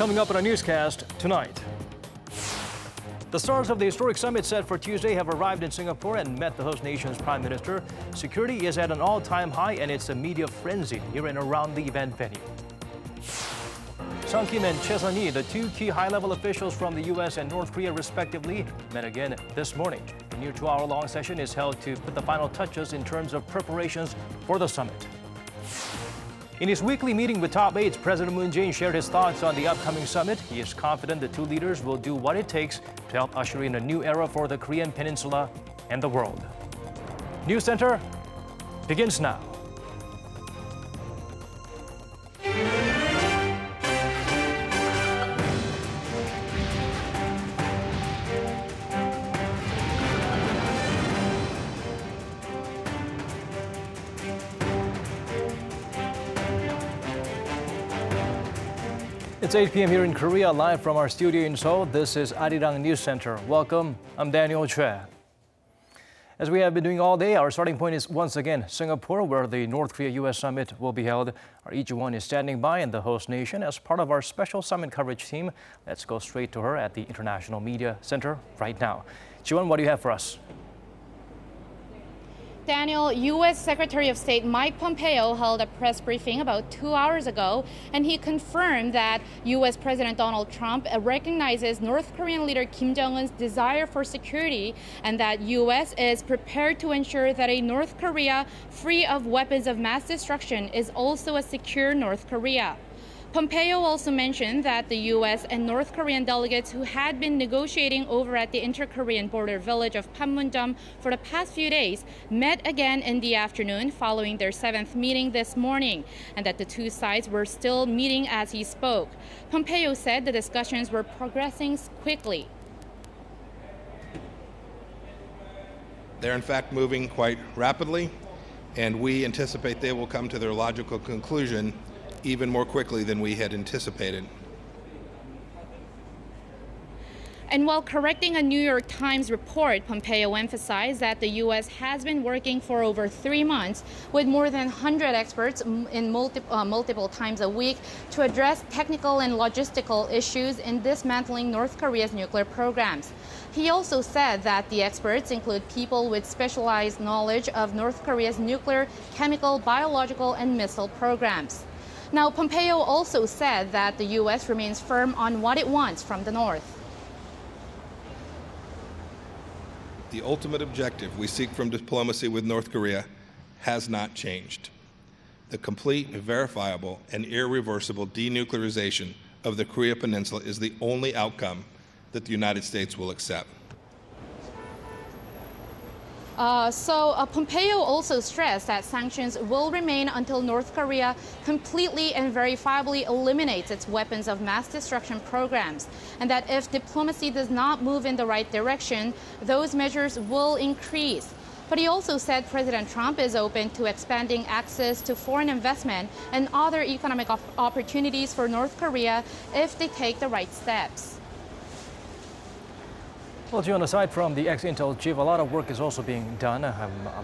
Coming up in our newscast tonight. The stars of the historic summit set for Tuesday have arrived in Singapore and met the host nation's prime minister. Security is at an all-time high and it's a media frenzy near and around the event venue. Sung Kim and Choi Sun-hee, the two key high-level officials from the U.S. and North Korea respectively, met again this morning. A near 2-hour-long session is held to put the final touches in terms of preparations for the summit. In his weekly meeting with top aides, President Moon Jae-in shared his thoughts on the upcoming summit. He is confident the two leaders will do what it takes to help usher in a new era for the Korean peninsula and the world. News Center begins now. It's 8 p.m. here in Korea, live from our studio in Seoul. This is Arirang News Center. Welcome, I'm Daniel Choi. As we have been doing all day, our starting point is once again Singapore, where the North Korea-U.S. summit will be held. Our Iji-won is standing by in the host nation as part of our special summit coverage team. Let's go straight to her at the International Media Center right now. Ji-won, what do you have for us? Daniel, U.S. Secretary of State Mike Pompeo held a press briefing about 2 hours ago, and he confirmed that U.S. President Donald Trump recognizes North Korean leader Kim Jong-un's desire for security and that U.S. is prepared to ensure that a North Korea free of weapons of mass destruction is also a secure North Korea. Pompeo also mentioned that the U.S. and North Korean delegates who had been negotiating over at the inter-Korean border village of Panmunjom for the past few days met again in the afternoon following their 7th meeting this morning, and that the two sides were still meeting as he spoke. Pompeo said the discussions were progressing quickly. They're in fact moving quite rapidly, and we anticipate they will come to their logical conclusion even more quickly than we had anticipated. And while correcting a New York Times report, Pompeo emphasized that the U.S. has been working for over 3 months with more than 100 experts in multiple times a week to address technical and logistical issues in dismantling North Korea's nuclear programs. He also said that the experts include people with specialized knowledge of North Korea's nuclear, chemical, biological, and missile programs. Now, Pompeo also said that the U.S. remains firm on what it wants from the North. The ultimate objective we seek from diplomacy with North Korea has not changed. The complete, verifiable, and irreversible denuclearization of the Korea Peninsula is the only outcome that the United States will accept. Pompeo also stressed that sanctions will remain until North Korea completely and verifiably eliminates its weapons of mass destruction programs, and that if diplomacy does not move in the right direction, those measures will increase. But he also said President Trump is open to expanding access to foreign investment and other economic opportunities for North Korea if they take the right steps. Well, Jiwon, aside from the ex-Intel chief, a lot of work is also being done.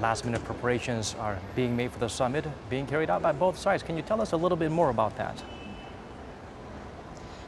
Last-minute preparations are being made for the summit, being carried out by both sides. Can you tell us a little bit more about that?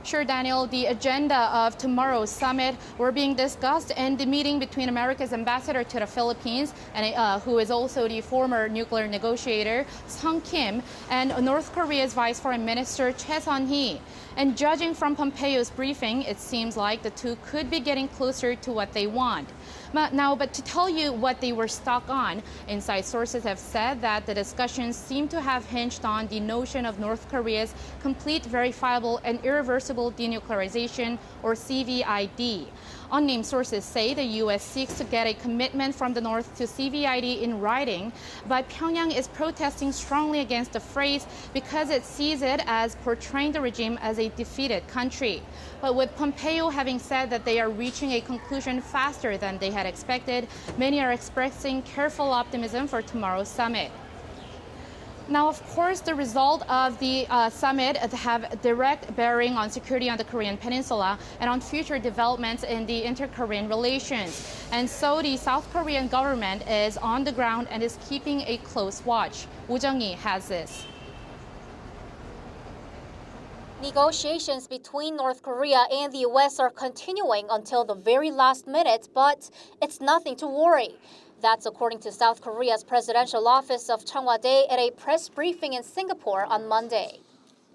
Sure, Daniel. The agenda of tomorrow's summit were being discussed in the meeting between America's ambassador to the Philippines, and who is also the former nuclear negotiator, Sung Kim, and North Korea's Vice Foreign Minister, Choi Sun-hee. And judging from Pompeo's briefing, it seems like the two could be getting closer to what they want. But to tell you what they were stuck on, inside sources have said that the discussions seem to have hinged on the notion of North Korea's complete, verifiable, and irreversible denuclearization, or CVID. Unnamed sources say the U.S. seeks to get a commitment from the North to CVID in writing, but Pyongyang is protesting strongly against the phrase because it sees it as portraying the regime as a defeated country. But with Pompeo having said that they are reaching a conclusion faster than they had expected, many are expressing careful optimism for tomorrow's summit. Now, of course, the result of the summit have direct bearing on security on the Korean peninsula and on future developments in the inter-Korean relations. And so the South Korean government is on the ground and is keeping a close watch. Woo Jung-hee has this. Negotiations between North Korea and the U.S. are continuing until the very last minute, but it's nothing to worry. That's according to South Korea's presidential office of Cheongwade at a press briefing in Singapore on Monday.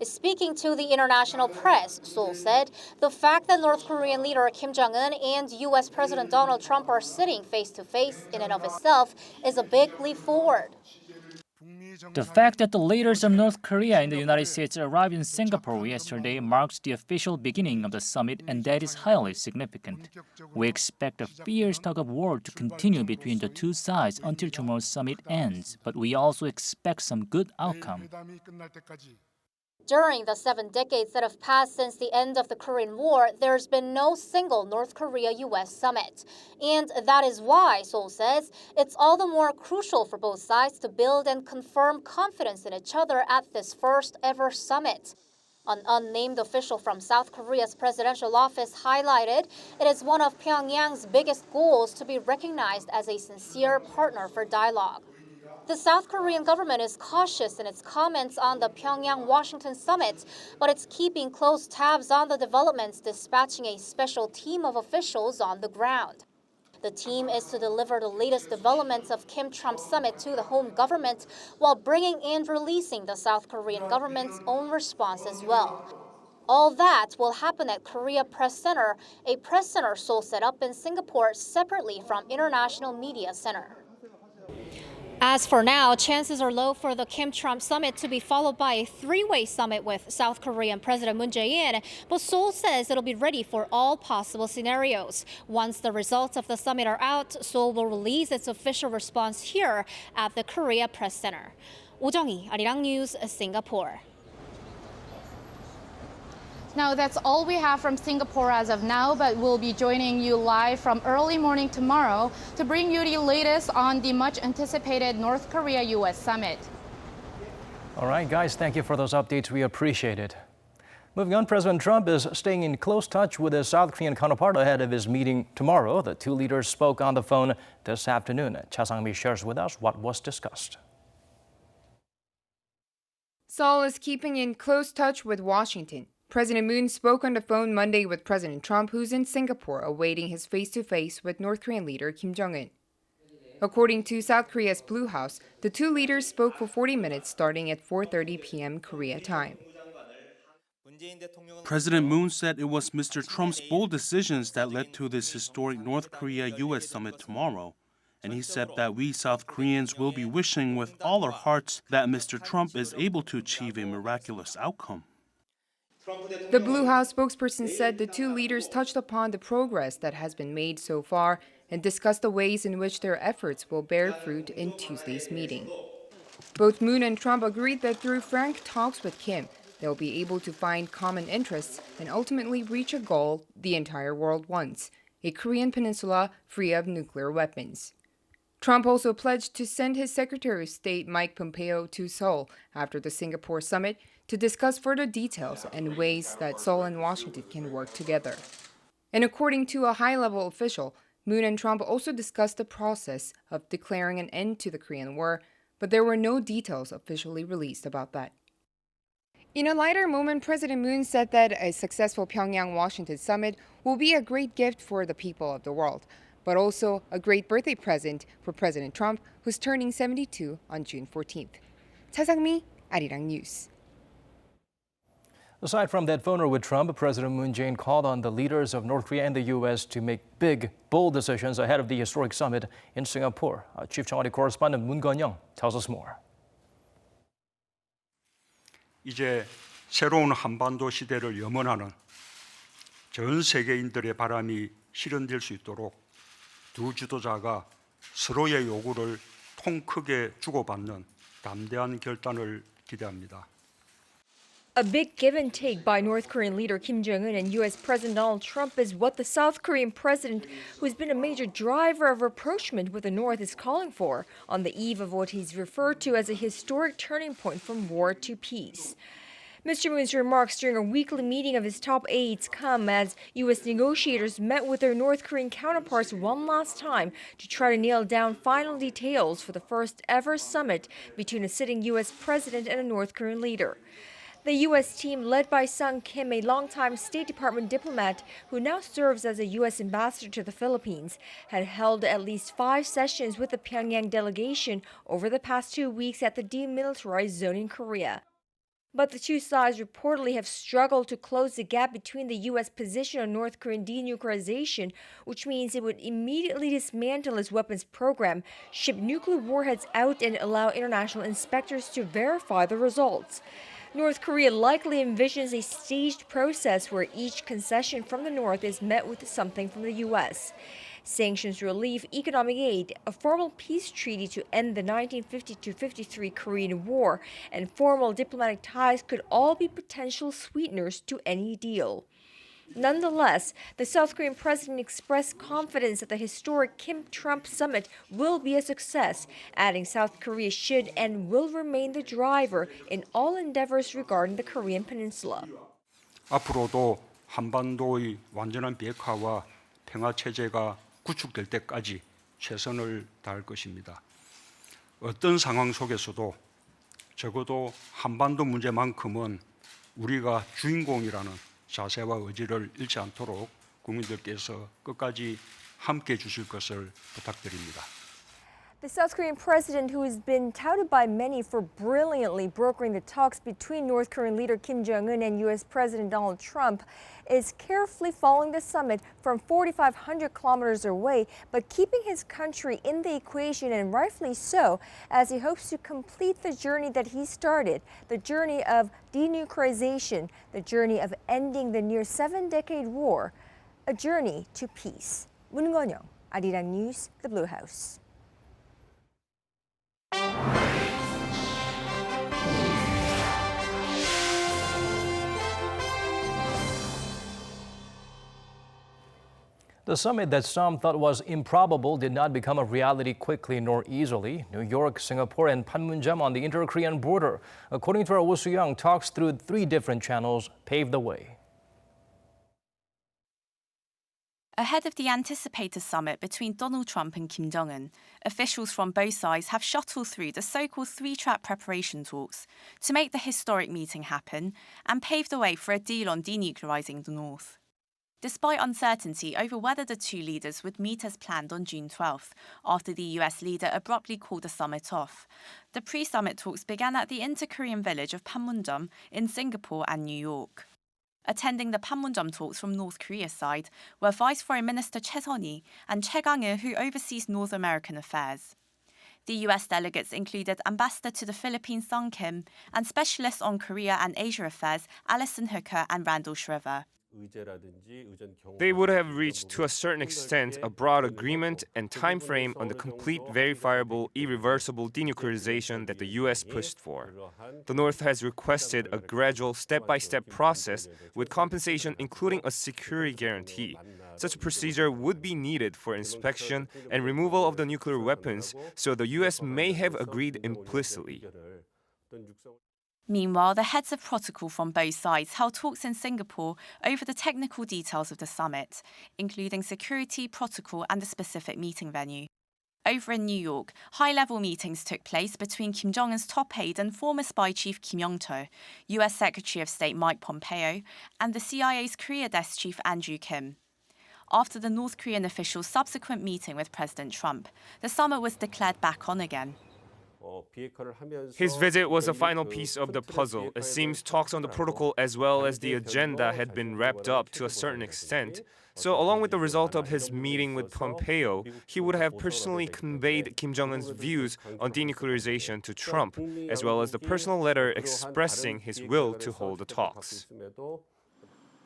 Speaking to the international press, Seoul said the fact that North Korean leader Kim Jong-un and U.S. President Donald Trump are sitting face-to-face in and of itself is a big leap forward. The fact that the leaders of North Korea and the United States arrived in Singapore yesterday marks the official beginning of the summit, and that is highly significant. We expect a fierce tug-of-war to continue between the two sides until tomorrow's summit ends, but we also expect some good outcome. During the 7 decades that have passed since the end of the Korean War, there's been no single North Korea-U.S. summit. And that is why, Seoul says, it's all the more crucial for both sides to build and confirm confidence in each other at this first ever summit. An unnamed official from South Korea's presidential office highlighted it is one of Pyongyang's biggest goals to be recognized as a sincere partner for dialogue. The South Korean government is cautious in its comments on the Pyongyang-Washington summit, but it's keeping close tabs on the developments, dispatching a special team of officials on the ground. The team is to deliver the latest developments of Kim-Trump summit to the home government while bringing and releasing the South Korean government's own response as well. All that will happen at Korea Press Center, a press center Seoul set up in Singapore separately from International Media Center. As for now, chances are low for the Kim-Trump summit to be followed by a three-way summit with South Korean President Moon Jae-in, but Seoul says it'll be ready for all possible scenarios. Once the results of the summit are out, Seoul will release its official response here at the Korea Press Center. 오정희, Arirang News, Singapore. Now, that's all we have from Singapore as of now, but we'll be joining you live from early morning tomorrow to bring you the latest on the much-anticipated North Korea-U.S. summit. All right, guys, thank you for those updates. We appreciate it. Moving on, President Trump is staying in close touch with his South Korean counterpart ahead of his meeting tomorrow. The two leaders spoke on the phone this afternoon. Cha Sang-mi shares with us what was discussed. Seoul is keeping in close touch with Washington. President Moon spoke on the phone Monday with President Trump, who's in Singapore awaiting his face-to-face with North Korean leader Kim Jong-un. According to South Korea's Blue House, the two leaders spoke for 40 minutes starting at 4:30 p.m. Korea time. President Moon said it was Mr. Trump's bold decisions that led to this historic North Korea-U.S. summit tomorrow. And he said that we South Koreans will be wishing with all our hearts that Mr. Trump is able to achieve a miraculous outcome. The Blue House spokesperson said the two leaders touched upon the progress that has been made so far and discussed the ways in which their efforts will bear fruit in Tuesday's meeting. Both Moon and Trump agreed that through frank talks with Kim, they'll be able to find common interests and ultimately reach a goal the entire world wants: a Korean peninsula free of nuclear weapons. Trump also pledged to send his Secretary of State Mike Pompeo to Seoul after the Singapore summit to discuss further details and ways that Seoul and Washington can work together. And according to a high-level official, Moon and Trump also discussed the process of declaring an end to the Korean War, but there were no details officially released about that. In a lighter moment, President Moon said that a successful Pyongyang-Washington summit will be a great gift for the people of the world, but also a great birthday present for President Trump, who's turning 72 on June 14th. Cha Sang-mi, Arirang News. Aside from that phone with Trump, President Moon Jae-in called on the leaders of North Korea and the U.S. to make big, bold decisions ahead of the historic summit in Singapore. Chief Cheongwade correspondent Moon Gun-young tells us more. 이제 새로운 한반도 시대를 염원하는 전 세계인들의 바람이 실현될 수 있도록 두 지도자가 서로의 요구를 통 크게 주고받는 담대한 결단을 기대합니다. A big give and take by North Korean leader Kim Jong-un and U.S. President Donald Trump is what the South Korean president, who's been a major driver of rapprochement with the North, is calling for on the eve of what he's referred to as a historic turning point from war to peace. Mr. Moon's remarks during a weekly meeting of his top aides come as U.S. negotiators met with their North Korean counterparts one last time to try to nail down final details for the first ever summit between a sitting U.S. president and a North Korean leader. The U.S. team, led by Sung Kim, a longtime State Department diplomat who now serves as a U.S. ambassador to the Philippines, had held at least 5 sessions with the Pyongyang delegation over the past 2 weeks at the demilitarized zone in Korea. But the two sides reportedly have struggled to close the gap between the U.S. position on North Korean denuclearization, which means it would immediately dismantle its weapons program, ship nuclear warheads out, and allow international inspectors to verify the results. North Korea likely envisions a staged process where each concession from the North is met with something from the U.S. Sanctions relief, economic aid, a formal peace treaty to end the 1950-53 Korean War, and formal diplomatic ties could all be potential sweeteners to any deal. Nonetheless, the South Korean president expressed confidence that the historic Kim-Trump summit will be a success, adding South Korea should and will remain the driver in all endeavors regarding the Korean peninsula. 앞으로도 한반도의 완전한 비핵화와 평화 체제가 구축될 때까지 최선을 다할 것입니다. 어떤 상황 속에서도 적어도 한반도 문제만큼은 우리가 주인공이라는 자세와 의지를 잃지 않도록 국민들께서 끝까지 함께해 주실 것을 부탁드립니다. The South Korean president, who has been touted by many for brilliantly brokering the talks between North Korean leader Kim Jong-un and U.S. President Donald Trump, is carefully following the summit from 4,500 kilometers away, but keeping his country in the equation, and rightfully so, as he hopes to complete the journey that he started, the journey of denuclearization, the journey of ending the near 7-decade war, a journey to peace. 문건영, Arirang News, The Blue House. The summit that some thought was improbable did not become a reality quickly nor easily. New York, Singapore, and Panmunjom on the inter-Korean border, according to our Woo-Soo-young, talks through 3 different channels paved the way. Ahead of the anticipated summit between Donald Trump and Kim Jong-un, officials from both sides have shuttled through the so-called 3-track preparation talks to make the historic meeting happen and pave the way for a deal on denuclearizing the North. Despite uncertainty over whether the two leaders would meet as planned on June 12th, after the US leader abruptly called the summit off, the pre-summit talks began at the inter-Korean village of Panmunjom in Singapore and New York. Attending the Panmunjom talks from North Korea's side were Vice Foreign Minister Choi Sun-hee and Choi Gang-il, who oversees North American affairs. The US delegates included Ambassador to the Philippines Sung Kim and Specialists on Korea and Asia Affairs Alison Hooker and Randall Shriver. They would have reached, to a certain extent, a broad agreement and time frame on the complete, verifiable, irreversible denuclearization that the U.S. pushed for. The North has requested a gradual, step-by-step process with compensation including a security guarantee. Such a procedure would be needed for inspection and removal of the nuclear weapons, so the U.S. may have agreed implicitly. Meanwhile, the heads of protocol from both sides held talks in Singapore over the technical details of the summit, including security, protocol, and the specific meeting venue. Over in New York, high-level meetings took place between Kim Jong-un's top aide and former spy chief Kim Yong-to, US Secretary of State Mike Pompeo, and the CIA's Korea Desk Chief Andrew Kim. After the North Korean official's subsequent meeting with President Trump, the summit was declared back on again. His visit was a final piece of the puzzle. It seems talks on the protocol as well as the agenda had been wrapped up to a certain extent. So along with the result of his meeting with Pompeo, he would have personally conveyed Kim Jong-un's views on denuclearization to Trump, as well as the personal letter expressing his will to hold the talks.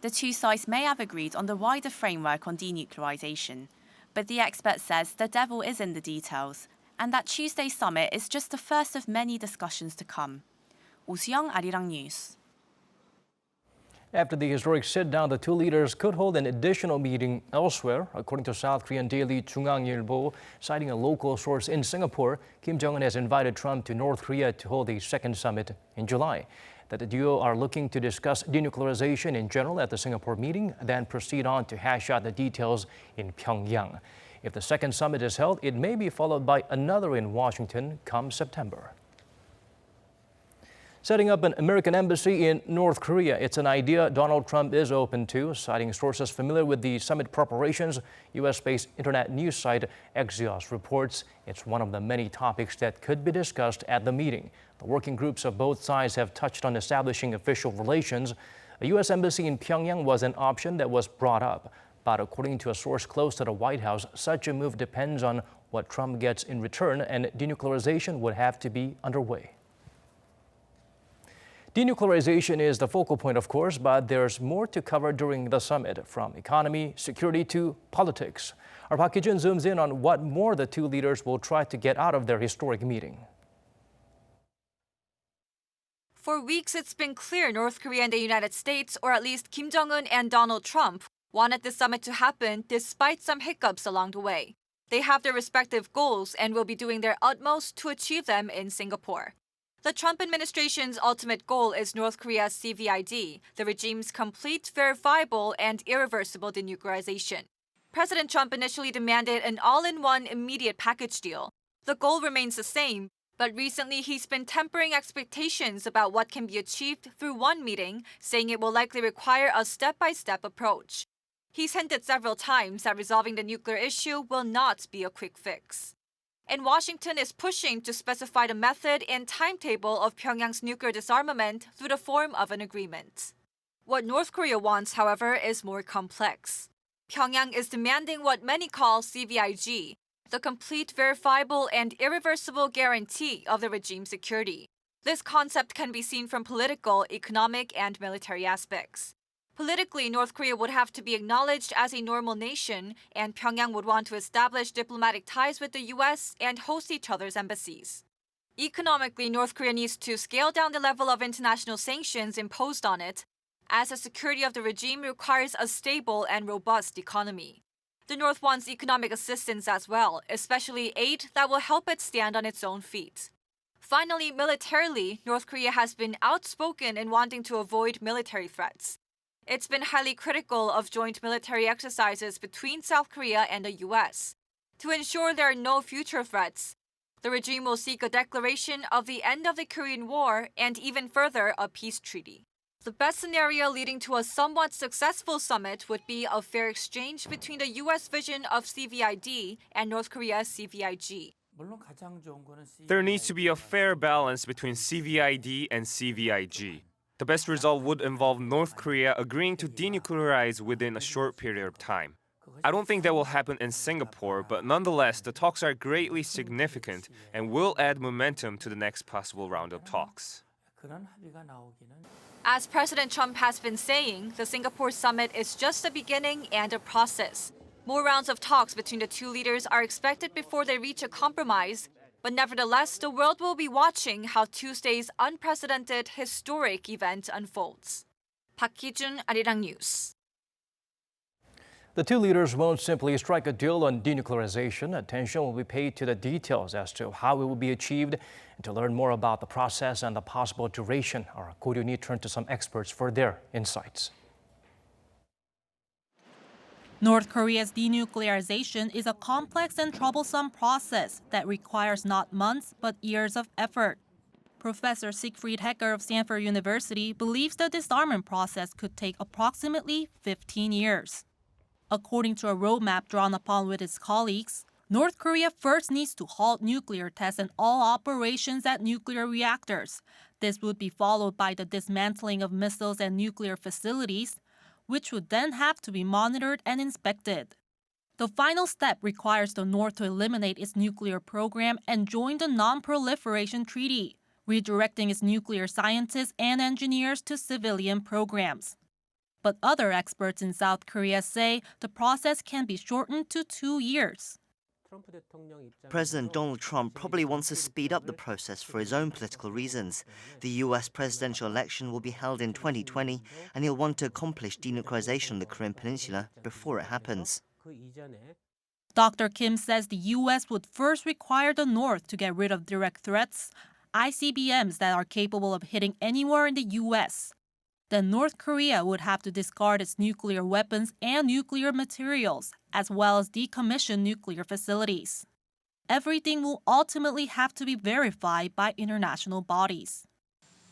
The two sides may have agreed on the wider framework on denuclearization, but the expert says the devil is in the details, and that Tuesday's summit is just the first of many discussions to come. Woo-Soo-young, Arirang News. After the historic sit-down, the two leaders could hold an additional meeting elsewhere. According to South Korean daily Joongang Ilbo, citing a local source in Singapore, Kim Jong-un has invited Trump to North Korea to hold a second summit in July. That the duo are looking to discuss denuclearization in general at the Singapore meeting, then proceed on to hash out the details in Pyongyang. If the second summit is held, it may be followed by another in Washington come September. Setting up an American embassy in North Korea. It's an idea Donald Trump is open to, citing sources familiar with the summit preparations. U.S.-based internet news site Axios reports it's one of the many topics that could be discussed at the meeting. The working groups of both sides have touched on establishing official relations. A U.S. embassy in Pyongyang was an option that was brought up. But according to a source close to the White House, such a move depends on what Trump gets in return, and denuclearization would have to be underway. Denuclearization is the focal point, of course, but there's more to cover during the summit, from economy, security to politics. Our Park Hee-jun zooms in on what more the two leaders will try to get out of their historic meeting. For weeks, it's been clear North Korea and the United States, or at least Kim Jong-un and Donald Trump, wanted the summit to happen despite some hiccups along the way. They have their respective goals and will be doing their utmost to achieve them in Singapore. The Trump administration's ultimate goal is North Korea's CVID, the regime's complete, verifiable, and irreversible denuclearization. President Trump initially demanded an all-in-one immediate package deal. The goal remains the same, but recently he's been tempering expectations about what can be achieved through one meeting, saying it will likely require a step-by-step approach. He's hinted several times that resolving the nuclear issue will not be a quick fix. And Washington is pushing to specify the method and timetable of Pyongyang's nuclear disarmament through the form of an agreement. What North Korea wants, however, is more complex. Pyongyang is demanding what many call CVIG, the complete, verifiable, and irreversible guarantee of the regime's security. This concept can be seen from political, economic, and military aspects. Politically, North Korea would have to be acknowledged as a normal nation, and Pyongyang would want to establish diplomatic ties with the U.S. and host each other's embassies. Economically, North Korea needs to scale down the level of international sanctions imposed on it, as the security of the regime requires a stable and robust economy. The North wants economic assistance as well, especially aid that will help it stand on its own feet. Finally, militarily, North Korea has been outspoken in wanting to avoid military threats. It's been highly critical of joint military exercises between South Korea and the U.S. To ensure there are no future threats, the regime will seek a declaration of the end of the Korean War and even further a peace treaty. The best scenario leading to a somewhat successful summit would be a fair exchange between the U.S. vision of CVID and North Korea's CVIG. There needs to be a fair balance between CVID and CVIG. The best result would involve North Korea agreeing to denuclearize within a short period of time. I don't think that will happen in Singapore, but nonetheless, the talks are greatly significant and will add momentum to the next possible round of talks. As President Trump has been saying, the Singapore summit is just the beginning and a process. More rounds of talks between the two leaders are expected before they reach a compromise. But nevertheless, the world will be watching how Tuesday's unprecedented historic event unfolds. Park Hee-jun, Arirang News. The two leaders won't simply strike a deal on denuclearization. Attention will be paid to the details as to how it will be achieved. And to learn more about the process and the possible duration, our Ko Ryun-hee turned to some experts for their insights. North Korea's denuclearization is a complex and troublesome process that requires not months but years of effort. Professor Siegfried Hecker of Stanford University believes the disarmament process could take approximately 15 years. According to a roadmap drawn upon with his colleagues, North Korea first needs to halt nuclear tests and all operations at nuclear reactors. This would be followed by the dismantling of missiles and nuclear facilities, which would then have to be monitored and inspected. The final step requires the North to eliminate its nuclear program and join the Non-Proliferation Treaty, redirecting its nuclear scientists and engineers to civilian programs. But other experts in South Korea say the process can be shortened to 2 years. President Donald Trump probably wants to speed up the process for his own political reasons. The U.S. presidential election will be held in 2020, and he'll want to accomplish denuclearization of the Korean Peninsula before it happens. Dr. Kim says the U.S. would first require the North to get rid of direct threats, ICBMs that are capable of hitting anywhere in the U.S. Then North Korea would have to discard its nuclear weapons and nuclear materials, as well as decommission nuclear facilities. Everything will ultimately have to be verified by international bodies.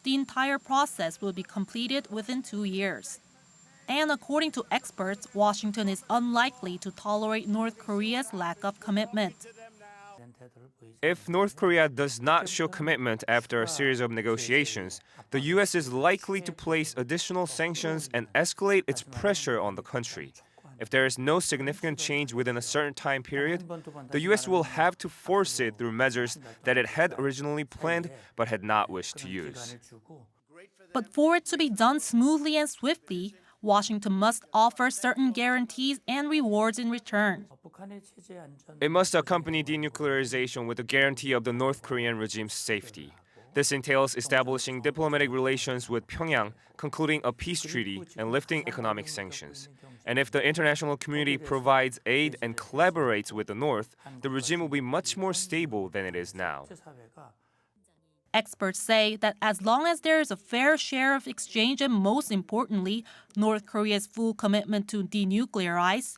the entire process will be completed within 2 years. And according to experts, Washington is unlikely to tolerate North Korea's lack of commitment. If North Korea does not show commitment after a series of negotiations, the U.S. is likely to place additional sanctions and escalate its pressure on the country. If there is no significant change within a certain time period, the U.S. will have to force it through measures that it had originally planned but had not wished to use. But for it to be done smoothly and swiftly, Washington must offer certain guarantees and rewards in return. It must accompany denuclearization with a guarantee of the North Korean regime's safety. This entails establishing diplomatic relations with Pyongyang, concluding a peace treaty, and lifting economic sanctions. And if the international community provides aid and collaborates with the North, the regime will be much more stable than it is now. Experts say that as long as there is a fair share of exchange and, most importantly, North Korea's full commitment to denuclearize,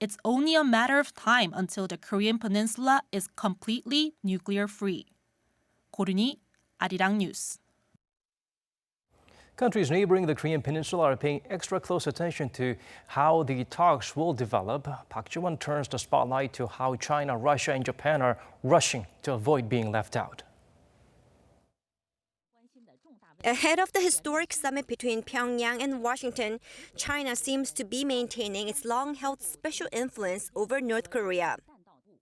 it's only a matter of time until the Korean peninsula is completely nuclear-free. 고른이 아리랑 뉴스. Countries neighboring the Korean peninsula are paying extra close attention to how the talks will develop. Park Ji-won turns the spotlight to how China, Russia, and Japan are rushing to avoid being left out. Ahead of the historic summit between Pyongyang and Washington, China seems to be maintaining its long-held special influence over North Korea.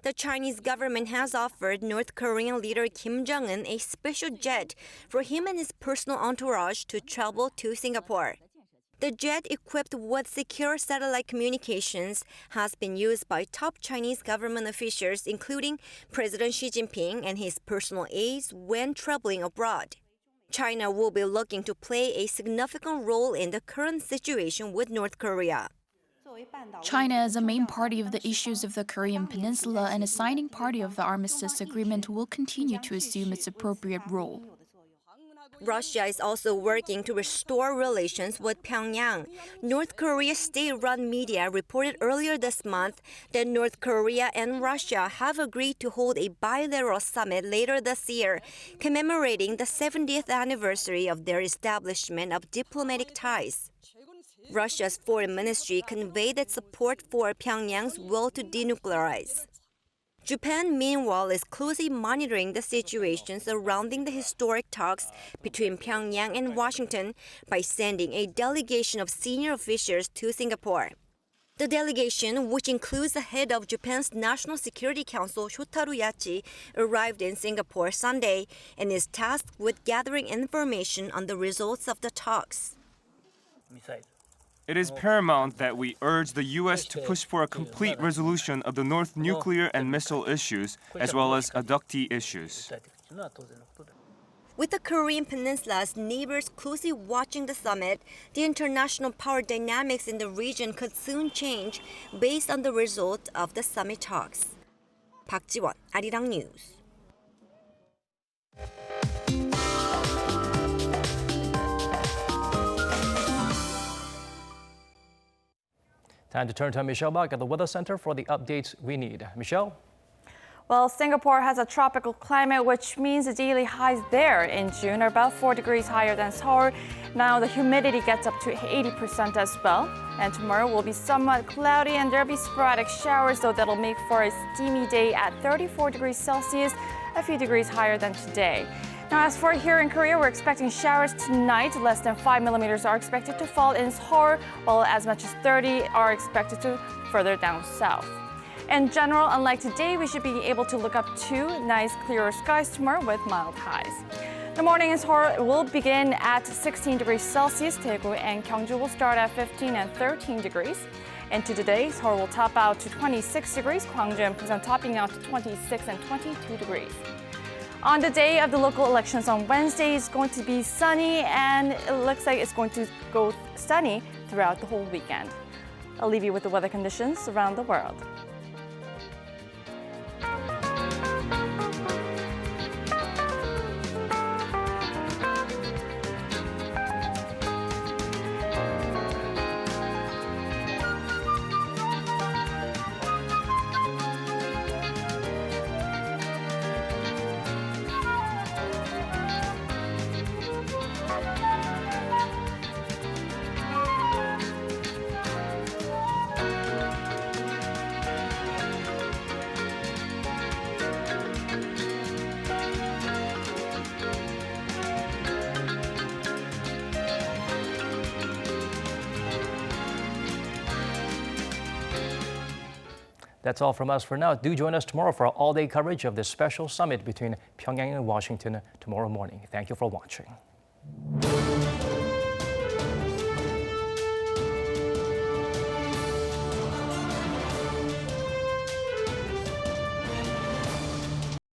The Chinese government has offered North Korean leader Kim Jong-un a special jet for him and his personal entourage to travel to Singapore. The jet, equipped with secure satellite communications, has been used by top Chinese government officials, including President Xi Jinping and his personal aides, when traveling abroad. China will be looking to play a significant role in the current situation with North Korea. China is a main party of the issues of the Korean peninsula, and a signing party of the armistice agreement will continue to assume its appropriate role. Russia is also working to restore relations with Pyongyang. North Korea's state-run media reported earlier this month that North Korea and Russia have agreed to hold a bilateral summit later this year, commemorating the 70th anniversary of their establishment of diplomatic ties. Russia's foreign ministry conveyed its support for Pyongyang's will to denuclearize. Japan, meanwhile, is closely monitoring the situation surrounding the historic talks between Pyongyang and Washington by sending a delegation of senior officials to Singapore. The delegation, which includes the head of Japan's National Security Council, Shotaro Yachi, arrived in Singapore Sunday and is tasked with gathering information on the results of the talks. It is paramount that we urge the U.S. to push for a complete resolution of the North nuclear and missile issues, as well as abductee issues. With the Korean peninsula's neighbors closely watching the summit, the international power dynamics in the region could soon change based on the result of the summit talks. Park Ji-won, Arirang News. Time to turn to Michelle back at the Weather Center for the updates we need. Michelle? Well, Singapore has a tropical climate, which means the daily highs there in June are about 4 degrees higher than Seoul. Now the humidity gets up to 80% as well. And tomorrow will be somewhat cloudy and there'll be sporadic showers, though that'll make for a steamy day at 34 degrees Celsius, a few degrees higher than today. Now, as for here in Korea, we're expecting showers tonight. Less than 5 millimeters are expected to fall in Seoul, while as much as 30 are expected to further down south. In general, unlike today, we should be able to look up to nice clearer skies tomorrow with mild highs. The morning in Seoul will begin at 16 degrees Celsius. Daegu and Gyeongju will start at 15 and 13 degrees. Into today, Seoul will top out to 26 degrees. Gwangju and Busan topping out to 26 and 22 degrees. On the day of the local elections on Wednesday, it's going to be sunny, and it looks like it's going to go sunny throughout the whole weekend. I'll leave you with the weather conditions around the world. That's all from us for now. Do join us tomorrow for our all-day coverage of this special summit between Pyongyang and Washington tomorrow morning. Thank you for watching.